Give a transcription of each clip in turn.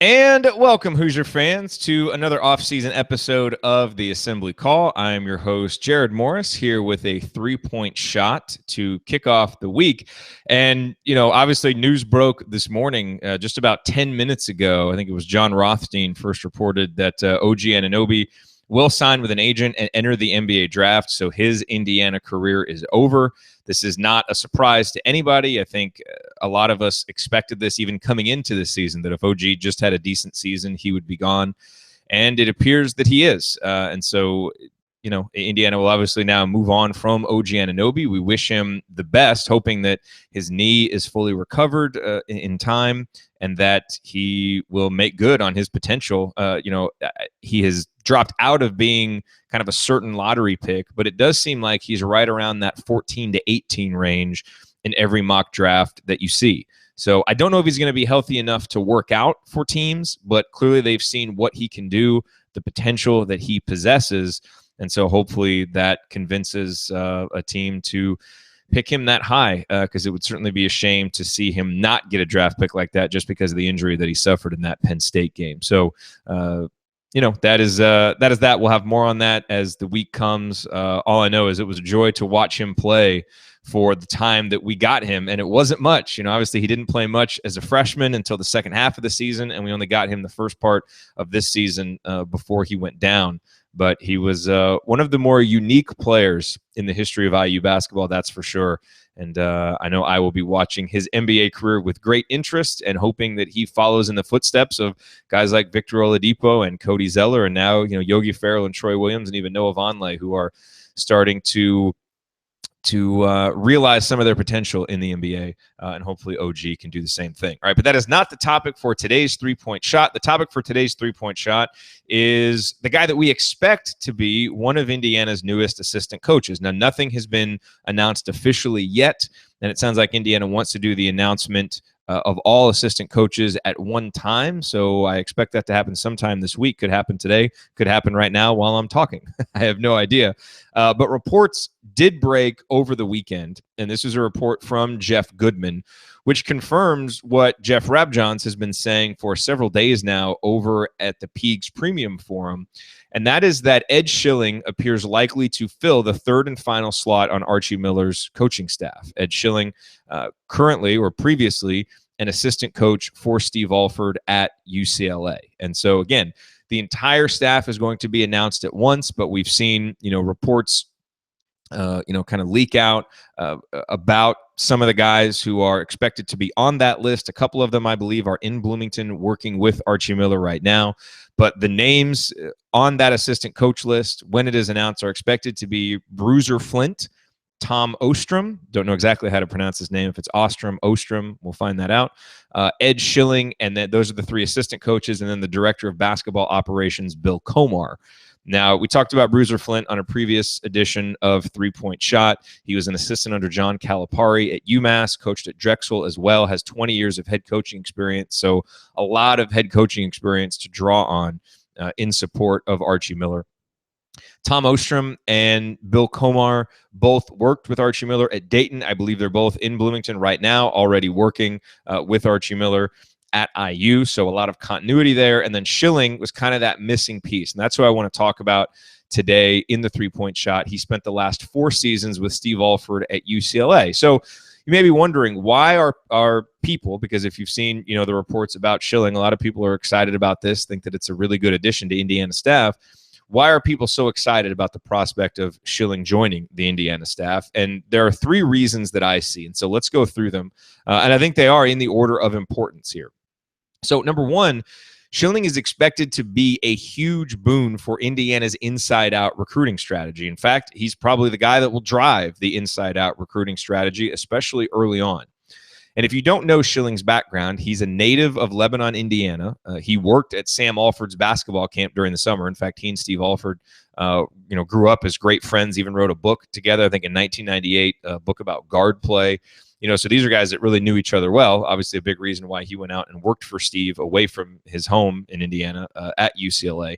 And welcome, Hoosier fans, to another offseason episode of the Assembly Call. I am your host, Jared Morris, here with a three-point shot to kick off the week. And, obviously news broke this morning, just about 10 minutes ago. I think it was John Rothstein first reported that OG Anunoby will sign with an agent and enter the NBA draft. So his Indiana career is over. This is not a surprise to anybody. I think a lot of us expected this even coming into this season, that if OG just had a decent season, he would be gone. And it appears that he is. And so, Indiana will obviously now move on from OG Anunoby. We wish him the best, hoping that his knee is fully recovered in time and that he will make good on his potential. He has dropped out of being kind of a certain lottery pick, but it does seem like he's right around that 14 to 18 range in every mock draft that you see. So I don't know if he's going to be healthy enough to work out for teams, but clearly they've seen what he can do, the potential that he possesses. And so hopefully that convinces a team to pick him that high, because it would certainly be a shame to see him not get a draft pick like that just because of the injury that he suffered in that Penn State game. So, that is that. We'll have more on that as the week comes. All I know is it was a joy to watch him play for the time that we got him, and it wasn't much. Obviously he didn't play much as a freshman until the second half of the season, and we only got him the first part of this season before he went down. But he was one of the more unique players in the history of IU basketball, that's for sure. And I know I will be watching his NBA career with great interest and hoping that he follows in the footsteps of guys like Victor Oladipo and Cody Zeller, and now Yogi Ferrell and Troy Williams and even Noah Vonleh, who are starting to realize some of their potential in the NBA, and hopefully OG can do the same thing. All right, but that is not the topic for today's three-point shot. The topic for today's three-point shot is the guy that we expect to be one of Indiana's newest assistant coaches. Now, nothing has been announced officially yet, and it sounds like Indiana wants to do the announcement of all assistant coaches at one time. So I expect that to happen sometime this week. Could happen today. Could happen right now while I'm talking. I have no idea. But reports did break over the weekend, and this is a report from Jeff Goodman, which confirms what Jeff Rabjohns has been saying for several days now over at the Peegs Premium Forum, and that is that Ed Schilling appears likely to fill the third and final slot on Archie Miller's coaching staff. Ed Schilling, currently or previously an assistant coach for Steve Alford at UCLA. And so, again, the entire staff is going to be announced at once, but we've seen, reports kind of leak out about some of the guys who are expected to be on that list. A couple of them, I believe, are in Bloomington working with Archie Miller right now. But the names on that assistant coach list, when it is announced, are expected to be Bruiser Flint, Tom Ostrom, don't know exactly how to pronounce his name. If it's Ostrom, we'll find that out. Ed Schilling, and then those are the three assistant coaches, and then the director of basketball operations, Bill Comar. Now, we talked about Bruiser Flint on a previous edition of Three-Point Shot. He was an assistant under John Calipari at UMass, coached at Drexel as well, has 20 years of head coaching experience, so a lot of head coaching experience to draw on in support of Archie Miller. Tom Ostrom and Bill Comar both worked with Archie Miller at Dayton. I believe they're both in Bloomington right now, already working with Archie Miller at IU, so a lot of continuity there. And then Schilling was kind of that missing piece, and that's what I want to talk about today in the three-point shot. He spent the last 4 seasons with Steve Alford at UCLA. So you may be wondering, why are people, because if you've seen the reports about Schilling, a lot of people are excited about this, think that it's a really good addition to Indiana staff. Why are people so excited about the prospect of Schilling joining the Indiana staff? And there are 3 reasons that I see, and so let's go through them. And I think they are in the order of importance here. So number 1, Schilling is expected to be a huge boon for Indiana's inside-out recruiting strategy. In fact, he's probably the guy that will drive the inside-out recruiting strategy, especially early on. And if you don't know Schilling's background, he's a native of Lebanon, Indiana. He worked at Sam Alford's basketball camp during the summer. In fact, he and Steve Alford, grew up as great friends, even wrote a book together, I think in 1998, a book about guard play. So these are guys that really knew each other well. Obviously, a big reason why he went out and worked for Steve away from his home in Indiana at UCLA.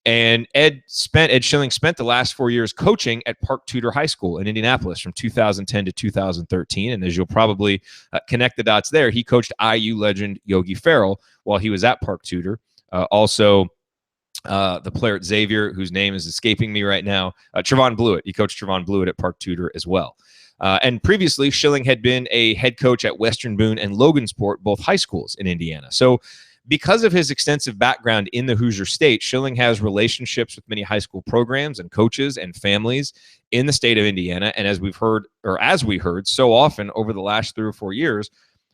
And Ed Schilling spent the last 4 years coaching at Park Tudor High School in Indianapolis from 2010 to 2013. And as you'll probably connect the dots there, he coached IU legend Yogi Ferrell while he was at Park Tudor. Also, the player at Xavier, whose name is escaping me right now, Trevon Blewett. He coached Trevon Blewett at Park Tudor as well. And previously, Schilling had been a head coach at Western Boone and Logansport, both high schools in Indiana. So because of his extensive background in the Hoosier state, Schilling has relationships with many high school programs and coaches and families in the state of Indiana. And as we heard so often over the last 3 or 4 years,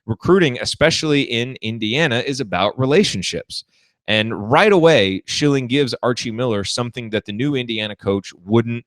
recruiting, especially in Indiana, is about relationships. And right away, Schilling gives Archie Miller something that the new Indiana coach wouldn't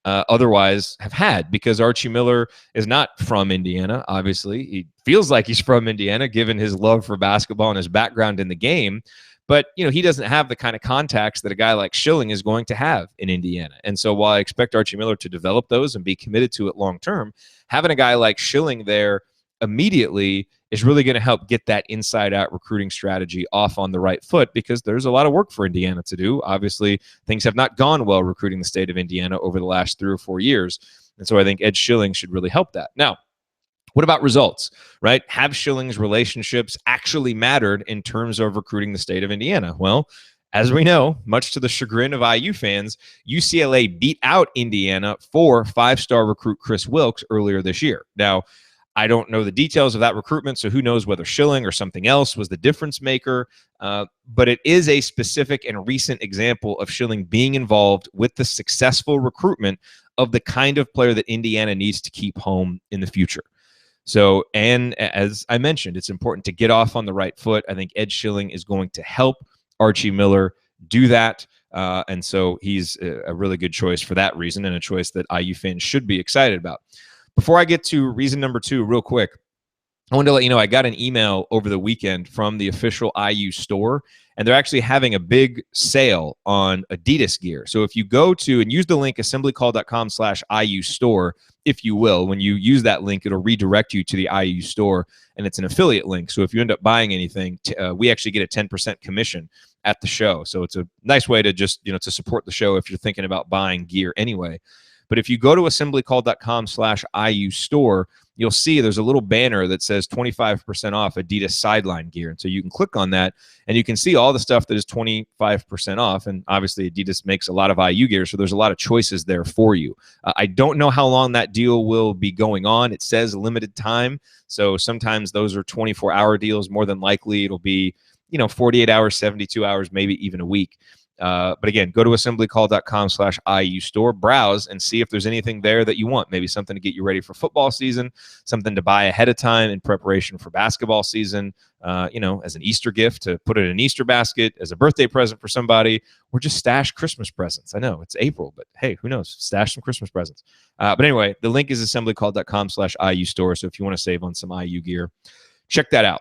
otherwise have had, because Archie Miller is not from Indiana. Obviously, he feels like he's from Indiana given his love for basketball and his background in the game, but he doesn't have the kind of contacts that a guy like Schilling is going to have in Indiana. And so while I expect Archie Miller to develop those and be committed to it long term, having a guy like Schilling there immediately is really going to help get that inside out recruiting strategy off on the right foot, because there's a lot of work for Indiana to do. Obviously, things have not gone well recruiting the state of Indiana over the last 3 or 4 years. And so I think Ed Schilling should really help that. Now, what about results, right? Have Schilling's relationships actually mattered in terms of recruiting the state of Indiana? Well, as we know, much to the chagrin of IU fans, UCLA beat out Indiana for 5-star recruit Chris Wilkes earlier this year. Now, I don't know the details of that recruitment, so who knows whether Schilling or something else was the difference maker. But it is a specific and recent example of Schilling being involved with the successful recruitment of the kind of player that Indiana needs to keep home in the future. So, and as I mentioned, it's important to get off on the right foot. I think Ed Schilling is going to help Archie Miller do that. And so he's a really good choice for that reason, and a choice that IU fans should be excited about. Before I get to reason number 2, real quick, I wanted to let you know I got an email over the weekend from the official IU store, and they're actually having a big sale on Adidas gear. So if you go to and use the link assemblycall.com/IU store, if you will, when you use that link, it'll redirect you to the IU store, and it's an affiliate link. So if you end up buying anything, we actually get a 10% commission at the show. So it's a nice way to just, to support the show if you're thinking about buying gear anyway. But if you go to assemblycall.com/IU store, you'll see there's a little banner that says 25% off Adidas sideline gear. And so you can click on that and you can see all the stuff that is 25% off. And obviously Adidas makes a lot of IU gear, so there's a lot of choices there for you. I don't know how long that deal will be going on. It says limited time. So sometimes those are 24-hour deals. More than likely it'll be, 48 hours, 72 hours, maybe even a week. But again, go to assemblycall.com/IU store, browse, and see if there's anything there that you want. Maybe something to get you ready for football season, something to buy ahead of time in preparation for basketball season, as an Easter gift to put it in an Easter basket, as a birthday present for somebody, or just stash Christmas presents. I know it's April, but hey, who knows? Stash some Christmas presents. But anyway, the link is assemblycall.com/IU store. So if you want to save on some IU gear, check that out.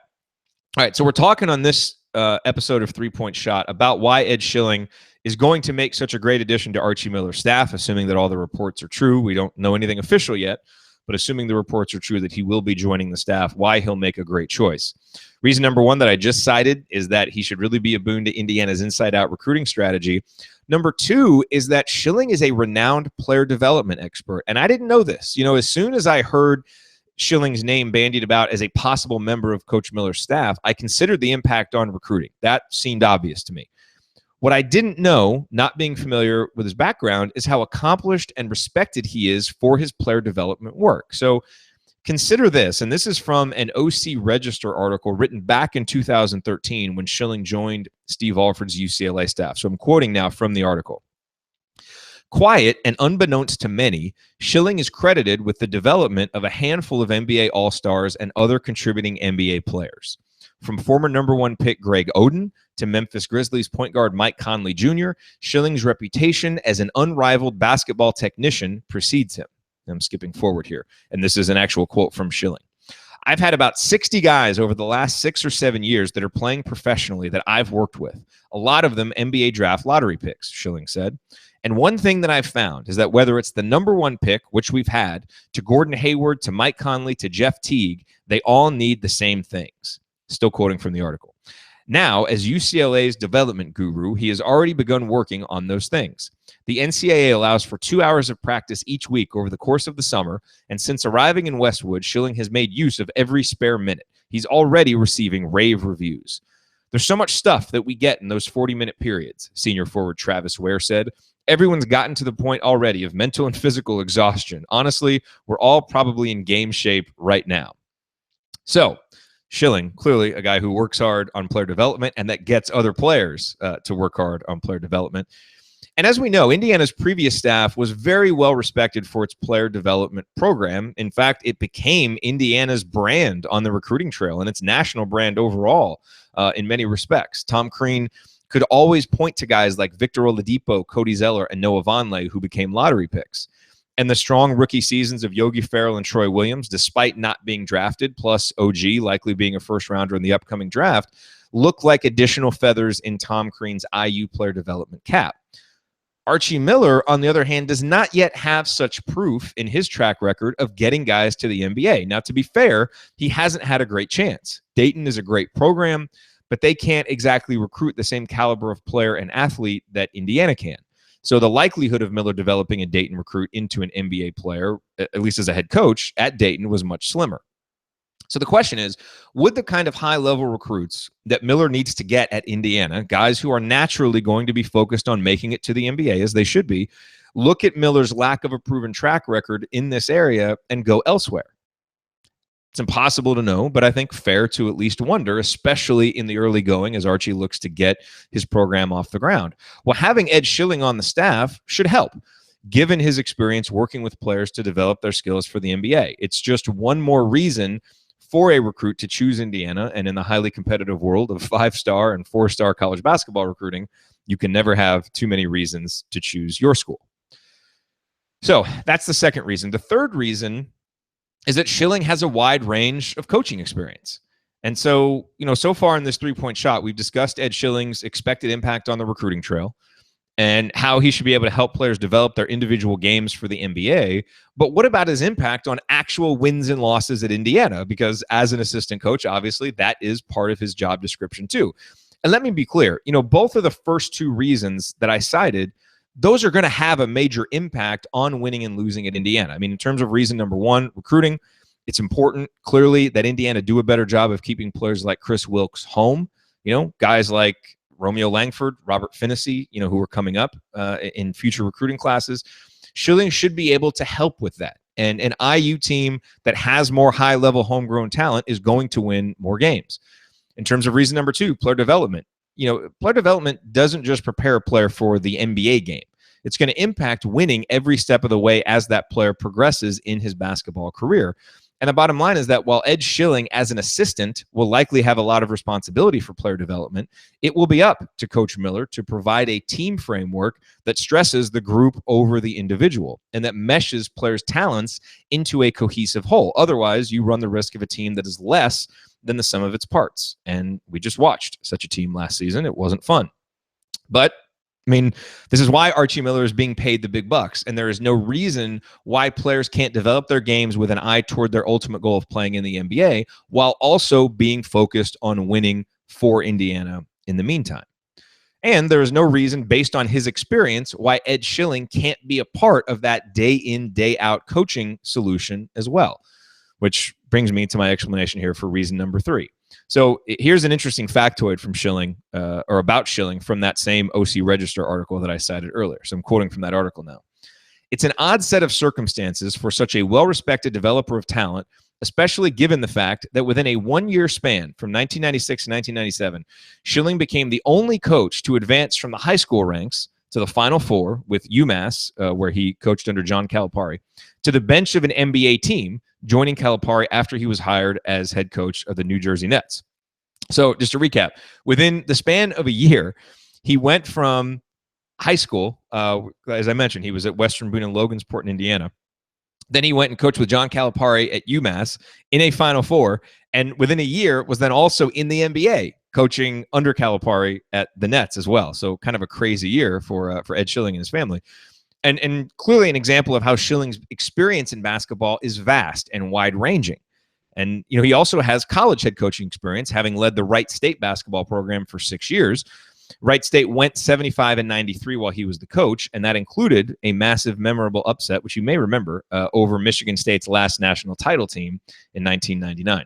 All right, so we're talking on this episode of 3-Point Shot about why Ed Schilling is going to make such a great addition to Archie Miller's staff, assuming that all the reports are true. We don't know anything official yet, but assuming the reports are true that he will be joining the staff, why he'll make a great choice. Reason number 1 that I just cited is that he should really be a boon to Indiana's inside-out recruiting strategy. Number 2 is that Schilling is a renowned player development expert, and I didn't know this. As soon as I heard Schilling's name bandied about as a possible member of Coach Miller's staff, I considered the impact on recruiting. That seemed obvious to me. What I didn't know, not being familiar with his background, is how accomplished and respected he is for his player development work. So consider this, and this is from an OC Register article written back in 2013 when Schilling joined Steve Alford's UCLA staff. So I'm quoting now from the article. Quiet and unbeknownst to many, Schilling is credited with the development of a handful of NBA All-Stars and other contributing NBA players. From former number 1 pick Greg Oden to Memphis Grizzlies point guard Mike Conley Jr., Schilling's reputation as an unrivaled basketball technician precedes him. I'm skipping forward here, and this is an actual quote from Schilling. I've had about 60 guys over the last 6 or 7 years that are playing professionally that I've worked with. A lot of them NBA draft lottery picks, Schilling said. And one thing that I've found is that whether it's the number 1 pick, which we've had, to Gordon Hayward, to Mike Conley, to Jeff Teague, they all need the same things. Still quoting from the article. Now, as UCLA's development guru, he has already begun working on those things. The NCAA allows for 2 hours of practice each week over the course of the summer, and since arriving in Westwood, Schilling has made use of every spare minute. He's already receiving rave reviews. There's so much stuff that we get in those 40-minute periods, senior forward Travis Ware said. Everyone's gotten to the point already of mental and physical exhaustion. Honestly, we're all probably in game shape right now. So, Schilling, clearly a guy who works hard on player development and that gets other players to work hard on player development. And as we know, Indiana's previous staff was very well respected for its player development program. In fact, it became Indiana's brand on the recruiting trail and its national brand overall in many respects. Tom Crean could always point to guys like Victor Oladipo, Cody Zeller, and Noah Vonleh, who became lottery picks. And the strong rookie seasons of Yogi Ferrell and Troy Williams, despite not being drafted, plus OG likely being a first-rounder in the upcoming draft, look like additional feathers in Tom Crean's IU player development cap. Archie Miller, on the other hand, does not yet have such proof in his track record of getting guys to the NBA. Now, to be fair, he hasn't had a great chance. Dayton is a great program, but they can't exactly recruit the same caliber of player and athlete that Indiana can. So the likelihood of Miller developing a Dayton recruit into an NBA player, at least as a head coach at Dayton, was much slimmer. So the question is, would the kind of high-level recruits that Miller needs to get at Indiana, guys who are naturally going to be focused on making it to the NBA, as they should be, look at Miller's lack of a proven track record in this area and go elsewhere? It's impossible to know, but I think fair to at least wonder, especially in the early going as Archie looks to get his program off the ground. Well, having Ed Schilling on the staff should help, given his experience working with players to develop their skills for the NBA. It's just one more reason for a recruit to choose Indiana, and in the highly competitive world of 5-star and 4-star college basketball recruiting, you can never have too many reasons to choose your school. So that's the second reason. The third reason is that Schilling has a wide range of coaching experience. And so, so far in this three-point shot, we've discussed Ed Schilling's expected impact on the recruiting trail and how he should be able to help players develop their individual games for the NBA. But what about his impact on actual wins and losses at Indiana? Because as an assistant coach, obviously, that is part of his job description too. And let me be clear, both of the first two reasons that I cited, those are going to have a major impact on winning and losing at Indiana. I mean, in terms of reason number one, recruiting, it's important, clearly, that Indiana do a better job of keeping players like Chris Wilkes home. Guys like Romeo Langford, Robert Finnessy, who are coming up in future recruiting classes. Schilling should be able to help with that. And an IU team that has more high-level homegrown talent is going to win more games. In terms of reason number two, player development. Player development doesn't just prepare a player for the NBA game. It's going to impact winning every step of the way as that player progresses in his basketball career. And the bottom line is that while Ed Schilling, as an assistant, will likely have a lot of responsibility for player development, it will be up to Coach Miller to provide a team framework that stresses the group over the individual and that meshes players' talents into a cohesive whole. Otherwise, you run the risk of a team that is less than the sum of its parts. And we just watched such a team last season. It wasn't fun. But this is why Archie Miller is being paid the big bucks, and there is no reason why players can't develop their games with an eye toward their ultimate goal of playing in the NBA while also being focused on winning for Indiana in the meantime. And there is no reason, based on his experience, why Ed Schilling can't be a part of that day-in, day-out coaching solution as well, which brings me to my explanation here for reason number three. So here's an interesting factoid from Schilling, or about Schilling, from that same OC Register article that I cited earlier. So I'm quoting from that article now. It's an odd set of circumstances for such a well-respected developer of talent, especially given the fact that within a one-year span from 1996 to 1997, Schilling became the only coach to advance from the high school ranks to the Final Four with UMass, where he coached under John Calipari, to the bench of an NBA team, joining Calipari after he was hired as head coach of the New Jersey Nets. So just to recap, within the span of a year, he went from high school, as I mentioned, he was at Western Boone and Logansport in Indiana. Then he went and coached with John Calipari at UMass in a Final Four, and within a year was then also in the NBA, coaching under Calipari at the Nets as well. So kind of a crazy year for Ed Schilling and his family. And clearly an example of how Schilling's experience in basketball is vast and wide-ranging. And, he also has college head coaching experience, having led the Wright State basketball program for 6 years. Wright State went 75-93 while he was the coach, and that included a massive, memorable upset, which you may remember, over Michigan State's last national title team in 1999.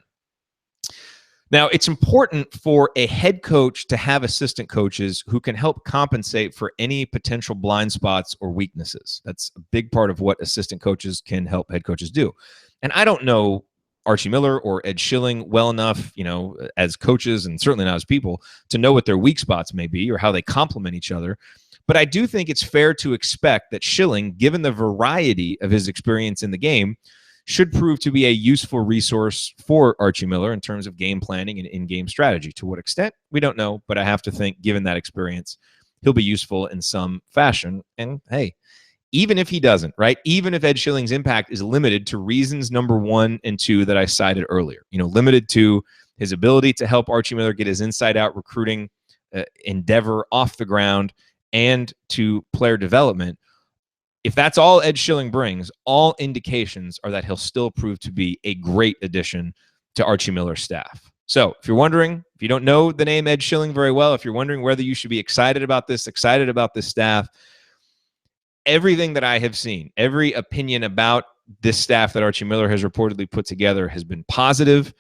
Now, it's important for a head coach to have assistant coaches who can help compensate for any potential blind spots or weaknesses. That's a big part of what assistant coaches can help head coaches do. And I don't know Archie Miller or Ed Schilling well enough, as coaches and certainly not as people, to know what their weak spots may be or how they complement each other. But I do think it's fair to expect that Schilling, given the variety of his experience in the game, should prove to be a useful resource for Archie Miller in terms of game planning and in-game strategy. To what extent, we don't know, but I have to think, given that experience, he'll be useful in some fashion. And hey, even if he doesn't, right? Even if Ed Schilling's impact is limited to reasons number 1 and 2 that I cited earlier, limited to his ability to help Archie Miller get his inside-out recruiting endeavor off the ground and to player development. If that's all Ed Schilling brings, all indications are that he'll still prove to be a great addition to Archie Miller's staff. So if you're wondering, if you don't know the name Ed Schilling very well, if you're wondering whether you should be excited about this staff, everything that I have seen, every opinion about this staff that Archie Miller has reportedly put together has been positive.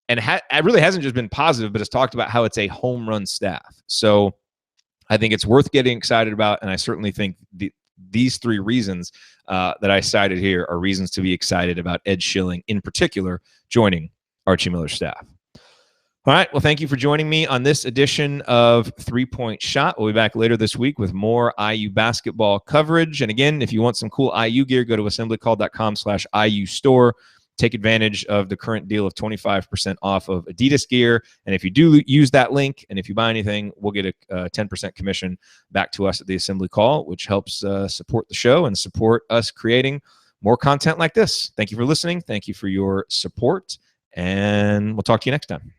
And it really hasn't just been positive, but it's talked about how it's a home run staff. So I think it's worth getting excited about. And I certainly think these 3 reasons that I cited here are reasons to be excited about Ed Schilling in particular joining Archie Miller's staff. All right. Well, thank you for joining me on this edition of 3-Point Shot. We'll be back later this week with more IU basketball coverage. And again, if you want some cool IU gear, go to assemblycall.com/IU store. Take advantage of the current deal of 25% off of Adidas gear. And if you do use that link, and if you buy anything, we'll get a 10% commission back to us at the Assembly Call, which helps support the show and support us creating more content like this. Thank you for listening. Thank you for your support. And we'll talk to you next time.